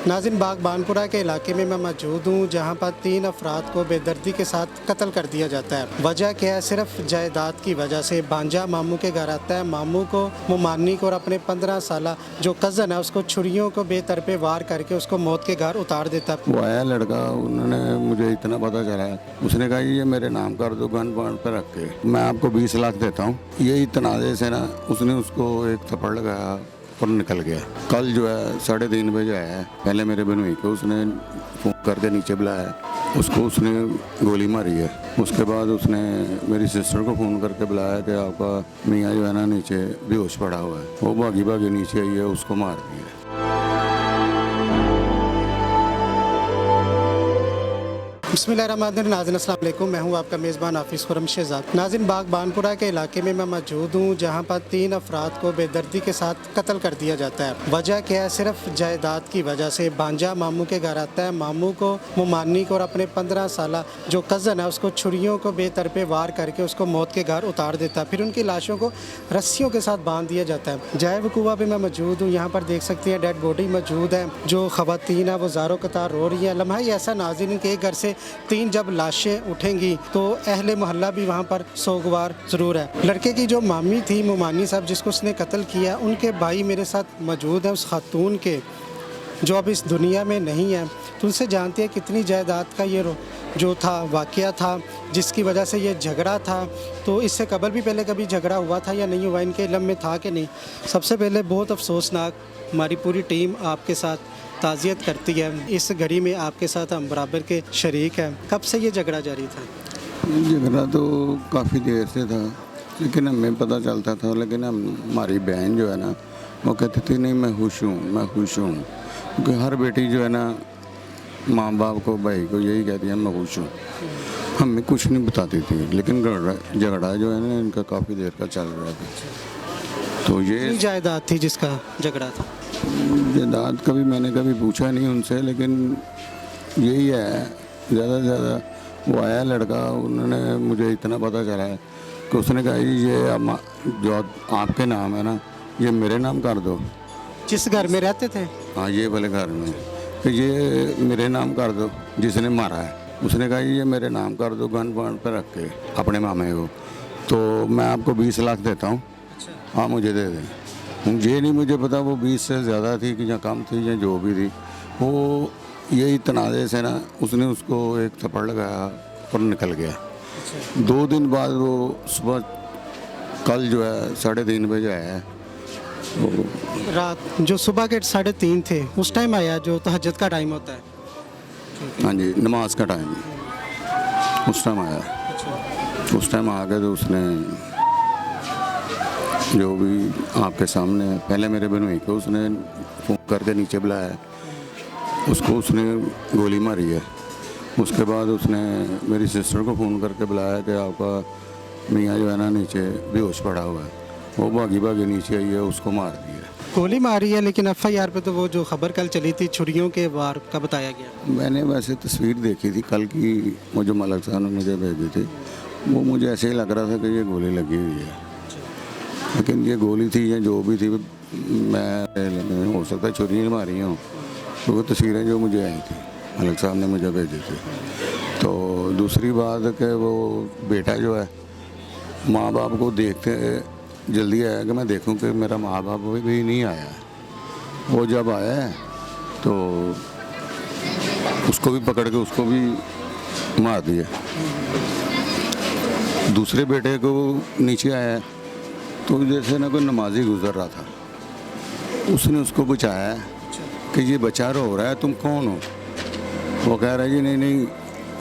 नाज़रीन, बागबानपुरा के इलाके में मैं मौजूद हूँ जहाँ पर 3 अफराद को बेदर्दी के साथ कत्ल कर दिया जाता है। वजह क्या है? सिर्फ जायदाद की वजह से। भांजा मामू के घर आता है, मामू को मुमानी को और अपने 15 साल जो कज़न है उसको छुरियों को बेतरपे वार करके उसको मौत के घर उतार देता है। वो आया लड़का, उन्होंने मुझे इतना पता चला, उसने कहा ये मेरे नाम कर दो गन पॉइंट पर रख के, मैं आपको 20 लाख देता हूँ। यही तनाज़े से ना उसने उसको एक थप्पड़ लगाया और निकल गया। कल जो है 3:30 बजे आया, पहले मेरे बहनोई को उसने फ़ोन करके नीचे बुलाया, उसको उसने गोली मारी है। उसके बाद उसने मेरी सिस्टर को फ़ोन करके बुलाया कि आपका मियाँ जो है ना नीचे बेहोश पड़ा हुआ है। वो भागी भागी नीचे आई है, उसको मार दिया। बिस्मिल्लाहिर्रहमानिर्रहीम। नाज़रीन अस्सलाम वालेकुम, मैं हूं आपका मेज़बान हाफिज़ खुरम शहज़ाद। नाज़रीन, बागबानपुरा के इलाके में मैं मौजूद हूं जहां पर 3 अफराद को बेदर्दी के साथ कत्ल कर दिया जाता है। वजह क्या है? सिर्फ जायदाद की वजह से। भांजा मामू के घर आता है, मामू को मुमानी को और अपने 15 साल जो कज़न है उसको छुरियों को बेतरपे वार करके उसको मौत के घर उतार देता है। फिर उनकी लाशों को रस्सियों के साथ बांध दिया जाता है। जाए वकूआ पे मैं मौजूद हूँ, यहाँ पर देख सकते हैं डेड बॉडी मौजूद है। जो ख़वातीन है वो ज़ारो कतार रो रही हैं। लम्हा ही ऐसा नाज़रीन के घर से 3 जब लाशें उठेंगी तो अहले मोहल्ला भी वहाँ पर सोगवार ज़रूर है। लड़के की जो मामी थी मुमानी साहब जिसको उसने कत्ल किया, उनके भाई मेरे साथ मौजूद हैं। उस खातून के जो अब इस दुनिया में नहीं है, तो उनसे जानते हैं कितनी जायदाद का ये जो था वाक़या था जिसकी वजह से ये झगड़ा था। तो इससे कबल भी पहले कभी झगड़ा हुआ था या नहीं हुआ, इनके इल्म में था कि नहीं? सबसे पहले बहुत अफसोसनाक, हमारी पूरी टीम आपके साथ ताज़ियत करती है। इस घड़ी में आपके साथ हम बराबर के शरीक हैं। कब से ये झगड़ा जारी था? झगड़ा तो काफ़ी देर से था, लेकिन हमें पता चलता था। लेकिन हमारी बहन जो है ना वो कहती थी नहीं मैं खुश हूँ, मैं खुश हूँ। क्योंकि हर बेटी जो है ना माँ बाप को, भाई को यही कहती है मैं खुश हूँ। हमें कुछ नहीं बताती थी, लेकिन झगड़ा जो है ना इनका काफ़ी देर का चल रहा था। तो ये जायदाद थी जिसका झगड़ा था? जायदाद कभी मैंने कभी पूछा नहीं उनसे, लेकिन यही है ज़्यादा से ज़्यादा। वो आया लड़का, उन्होंने मुझे इतना पता चला कि उसने कहा ये जो आपके नाम है ना ये मेरे नाम कर दो। जिस घर में रहते थे? हाँ, ये वाले घर में, कि ये मेरे नाम कर दो जिसने मारा है। उसने कहा ये मेरे नाम कर दो गन पॉइंट पर रख के अपने मामे को, तो मैं आपको 20 लाख देता हूँ, हाँ मुझे दे दें। ये नहीं मुझे पता वो 20 से ज़्यादा थी कि या कम थी या जो भी थी। वो यही तनाज़े से ना उसने उसको एक थप्पड़ लगाया और निकल गया। 2 दिन बाद वो सुबह कल जो है 3:30 बजे आया। वो रात जो सुबह के 3:30 थे उस टाइम आया जो तहज्जुद का टाइम होता है? हाँ जी, नमाज का टाइम, उस टाइम आया। उस टाइम आ गए तो उसने जो भी आपके सामने पहले मेरे बहनोई को उसने फ़ोन करके नीचे बुलाया, उसको उसने गोली मारी है। उसके बाद उसने मेरी सिस्टर को फ़ोन करके बुलाया कि आपका मियाँ जो है ना नीचे बेहोश पड़ा हुआ है। वो भागी भागी नीचे आई है, उसको मार दिया। गोली मारी है, लेकिन FIR पे तो वो जो खबर कल चली थी छुरियों के वार का बताया गया। मैंने वैसे तस्वीर देखी थी कल की, वो जो मलक साहब ने मुझे भेजी थी, वो मुझे ऐसे ही लग रहा था कि ये गोली लगी हुई है। लेकिन ये गोली थी या जो भी थी, मैं हो सकता है छुरी मारी हूँ। तो वो तस्वीरें जो मुझे आई थी मलक साहब ने मुझे भेजी थी। तो दूसरी बात कि वो बेटा जो है माँ बाप को देखते जल्दी आया कि मैं देखूं कि मेरा माँ बाप भी नहीं आया। वो जब आया है तो उसको भी पकड़ के उसको भी मार दिया। दूसरे बेटे को नीचे आया तो जैसे ना कोई नमाजी गुजर रहा था, उसने उसको बचाया कि ये बच्चा रो रहा है, तुम कौन हो? वो कह रहा है जी नहीं नहीं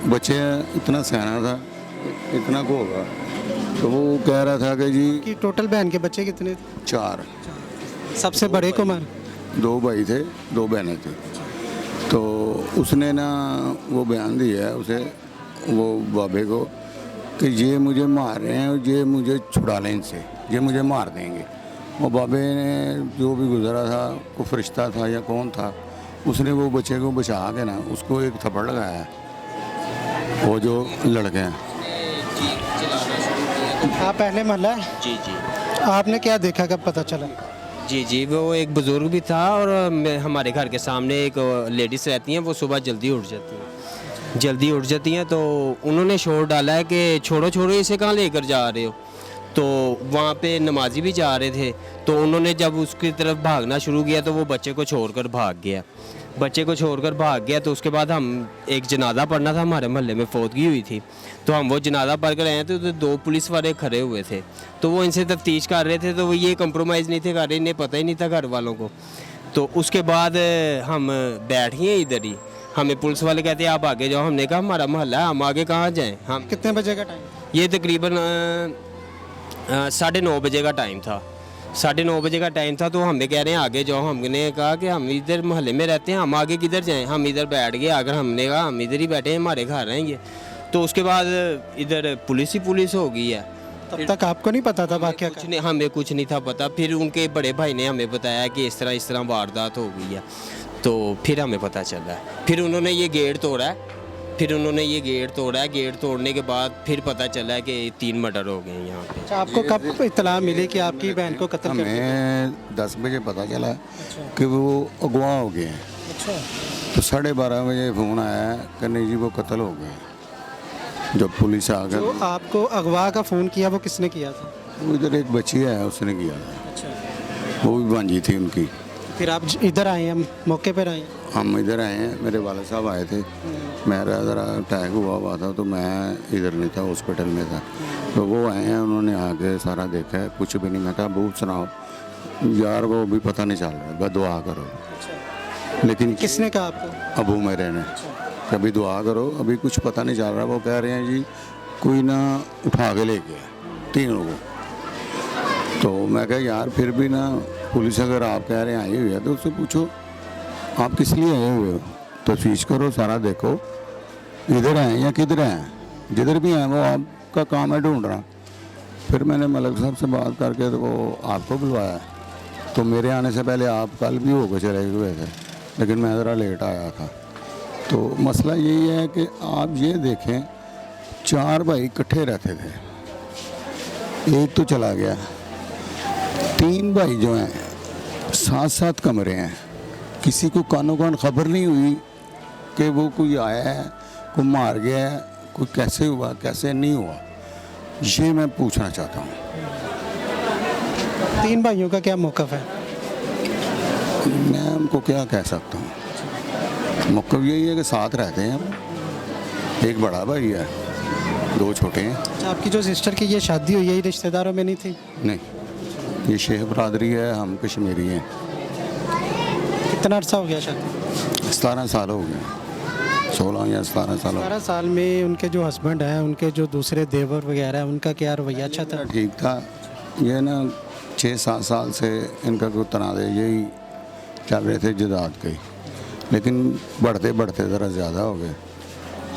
बच्चे इतना सियाना था, इतना को होगा। तो वो कह रहा था कि जी कि टोटल बहन के बच्चे कितने थे? 4। सबसे बड़े को मार? 2 भाई थे, 2 बहनें थी। तो उसने ना वो बयान दिया है उसे, वो बाबे को, कि ये मुझे मार रहे हैं, ये मुझे छुड़ा लें इनसे, ये मुझे मार देंगे। वो बाबे ने जो भी गुजरा था, कोई फरिश्ता था या कौन था, उसने वो बच्चे को बचा के ना उसको एक थप्पड़ लगाया। वो जो लड़के हैं। आप पहले मोहल्ला है? जी जी। आपने क्या देखा, कब पता चला? जी जी, वो एक बुज़ुर्ग भी था और हमारे घर के सामने एक लेडीज़ रहती हैं, वो सुबह जल्दी उठ जाती हैं, तो उन्होंने शोर डाला है कि छोड़ो छोड़ो, इसे कहाँ लेकर जा रहे हो। तो वहाँ पे नमाजी भी जा रहे थे, तो उन्होंने जब उसकी तरफ भागना शुरू किया तो वो बच्चे को छोड़कर भाग गया। तो उसके बाद हम एक जनाजा पढ़ना था, हमारे मोहल्ले में फौतगी हुई थी, तो हम वो जनाजा पढ़ कर आए थे, तो 2 पुलिस वाले खड़े हुए थे, तो वो इनसे तफ्तीश कर रहे थे, तो वो ये कंप्रोमाइज़ नहीं थे कर रहे, इन्हें पता ही नहीं था घर वालों को। तो उसके बाद हम बैठ गए इधर ही, हमें पुलिस वाले कहते हैं आप आगे जाओ, हमने कहा हमारा मोहल्ला है, हम आगे कहाँ जाएँ। हम कितने बजे का टाइम? ये तकरीबन 9:30 बजे का टाइम था। 9:30 बजे का टाइम था, तो हमें कह रहे हैं आगे जाओ। हमने कहा कि हम इधर मोहल्ले में रहते हैं, हम आगे किधर जाएं। हम इधर बैठ गए, अगर हमने कहा हम इधर ही बैठे हैं, हमारे घर रहेंगे। तो उसके बाद इधर पुलिस ही पुलिस हो गई है। तब तक आपको नहीं पता था वाकया का? हमें कुछ नहीं था पता। फिर उनके बड़े भाई ने हमें बताया कि इस तरह वारदात हो गई है, तो फिर हमें पता चला। फिर उन्होंने ये गेट तोड़ा है, गेट तोड़ने के बाद फिर पता चला कि 3 मर्डर हो गए हैं यहाँ पे। अच्छा, आपको कब इत्तला मिली कि आपकी बहन को कत्ल कर दिया? हमें 10 बजे पता चला कि वो अगवा हो गए हैं। अच्छा, तो 12:30 बजे फ़ोन आया कि नहीं जी वो कत्ल हो गए। जब पुलिस आ जो गई, आपको अगवा का फ़ोन किया वो किसने किया था? वो इधर एक बच्ची है उसने किया था, अच्छा, वो भी भांजी थी उनकी। फिर आप इधर आए, हम मौके पर आए? हम इधर आए हैं, मेरे वाले साहब आए थे, मेरा ज़रा अटैक हुआ था, तो मैं इधर नहीं था, हॉस्पिटल में था। तो वो आए हैं, उन्होंने आके सारा देखा है, कुछ भी नहीं। मैं कहा बहुत सुनाओ यार, वो भी पता नहीं चल रहा है, बस दुआ करो। लेकिन किसने कहा आपको? अबू मेरे ने, कभी दुआ करो, अभी कुछ पता नहीं चल रहा। वो कह रहे हैं जी कोई ना उठा के ले गया 3 लोगों। तो मैं कहा यार फिर भी ना, पुलिस अगर आप कह रहे हैं आई हुई है तो उससे पूछो आप किस लिए आए हुए हो, तफ्तीश करो, सारा देखो, इधर हैं या किधर हैं। जिधर भी हैं वो आपका काम है ढूंढना। फिर मैंने मलिक साहब से बात करके तो वो आपको बुलवाया। तो मेरे आने से पहले आप कल भी होकर चले हुए थे, लेकिन मैं ज़रा लेट आया था। तो मसला यही है कि आप ये देखें, 4 भाई इकट्ठे रहते थे, एक तो चला गया, 3 भाई जो हैं 7-7 कमरे हैं। किसी को कानो कान खबर नहीं हुई कि वो कोई आया है, कोई मार गया है, कोई कैसे हुआ कैसे नहीं हुआ। ये मैं पूछना चाहता हूँ। 3 भाइयों का क्या मौक़िफ़ है? मैं उनको क्या कह सकता हूँ, मौक़िफ़ यही है कि साथ रहते हैं हम। एक बड़ा भाई है, 2 छोटे हैं। अच्छा, आपकी जो सिस्टर की ये शादी हुई है, ये रिश्तेदारों में नहीं थी? नहीं, ये शेख बरादरी है, हम कश्मीरी हैं। कितना अर्सा हो गया शादी? 17 साल हो गए, 16 या 17 साल हो गए। 17 साल में उनके जो हस्बैंड हैं, उनके जो दूसरे देवर वगैरह हैं, उनका क्या रवैया अच्छा था? ठीक था। ये ना 6-7 साल से इनका कोई तनाज़े यही चल रहे थे जदाद के, लेकिन बढ़ते बढ़ते ज़रा ज़्यादा हो गए।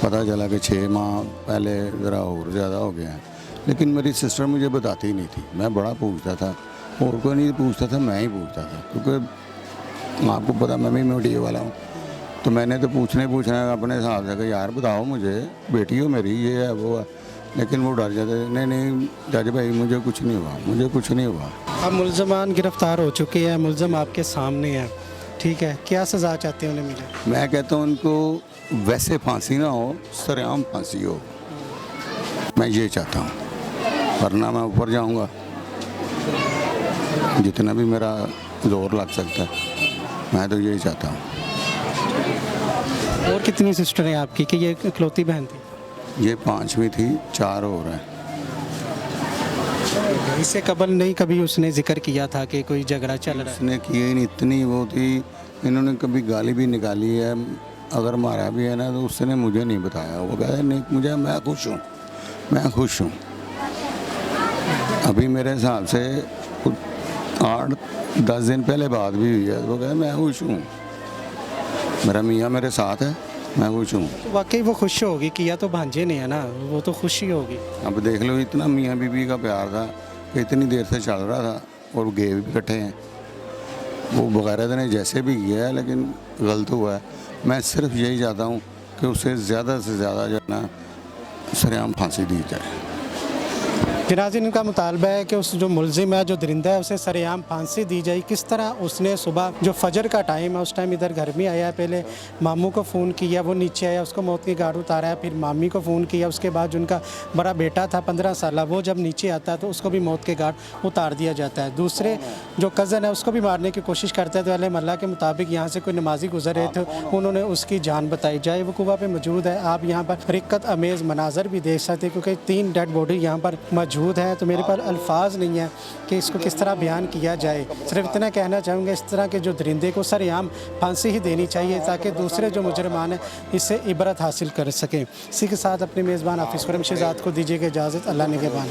पता चला कि 6 माह पहले ज़रा और ज़्यादा हो गया है। लेकिन मेरी सिस्टर मुझे बताती ही नहीं थी, मैं बड़ा पूछता था, और कोई नहीं पूछता था, मैं ही पूछता था, क्योंकि आपको पता मैं भी मीडिया वाला हूँ। तो मैंने तो पूछना अपने हिसाब से कि यार बताओ मुझे, बेटी हो मेरी, ये है वो है। लेकिन वो डर जाते, नहीं जज भाई मुझे कुछ नहीं हुआ। अब मुलजमान गिरफ्तार हो चुके हैं, मुलजम आपके सामने है, ठीक है, क्या सज़ा चाहते हैं उन्हें मिले? मैं कहता हूँ उनको वैसे फांसी ना हो, सरेआम फांसी हो, मैं ये चाहता हूँ। वरना मैं ऊपर जाऊँगा, जितना भी मेरा जोर लग सकता है, मैं तो यही चाहता हूँ। और कितनी सिस्टर हैं आपकी, कि ये इकलौती बहन थी? ये 5वीं थी, 4 और हैं। इससे कबल नहीं कभी उसने जिक्र किया था कि कोई झगड़ा चल रहा है? उसने किए ही नहीं, इतनी वो थी। इन्होंने कभी गाली भी निकाली है, अगर मारा भी है ना तो उसने मुझे नहीं बताया। वो कहते नहीं मुझे, मैं खुश हूँ। अभी मेरे हिसाब से 8-10 दिन पहले बात भी हुई है, वो कहते मैं खुश हूँ, मेरा मियाँ मेरे साथ है, मैं खुश हूँ। तो वाकई वो खुश होगी, किया तो भांजे ने है ना, वो तो खुशी होगी। अब देख लो, इतना मियाँ बीवी का प्यार था कि इतनी देर से चल रहा था, और गए भी इकट्ठे हैं। वो बगैरत ने जैसे भी किया है, लेकिन गलत हुआ है। मैं सिर्फ यही चाहता हूँ कि उसे ज़्यादा से ज़्यादा जो है ना, सरेआम फांसी दी जाए। नाज़रीन, इनका मुतालबा है कि उस जो मुलजिम है, जो दरिंदा है, उसे सरेआम फांसी दी जाए। किस तरह उसने सुबह जो फजर का टाइम है उस टाइम इधर घर में आया, पहले मामू को फ़ोन किया, वो नीचे आया, उसको मौत की गाड़ उतारा, फिर मामी को फ़ोन किया, उसके बाद जो उनका बड़ा बेटा था 15 साल, वो जब नीचे आता है तो उसको भी मौत के गाड़ उतार दिया जाता है। दूसरे जो कज़न है उसको भी मारने की कोशिश करता है, तो अहले महल्ला के मुताबिक यहाँ से कोई नमाजी गुजर रहे थे, उन्होंने उसकी जान बताई। जाए वकूबा पे मौजूद है, आप यहाँ पर रिक्कत अमेज़ मनाजर भी देख सकते हैं, क्योंकि 3 डेड बॉडी यहाँ पर मौजूद है। तो मेरे पास अल्फाज नहीं है कि इसको किस तरह बयान किया जाए। सिर्फ इतना कहना चाहूँगा, इस तरह के जो दरिंदे को सरेआम फांसी ही देनी चाहिए, ताकि दूसरे जो मुजरमान हैं इससे इबरत हासिल कर सकें। इसी के साथ अपने मेज़बान हाफिज़ खुर्रम शहजाद को दीजिएगा इजाज़त। अल्लाह निगहबान।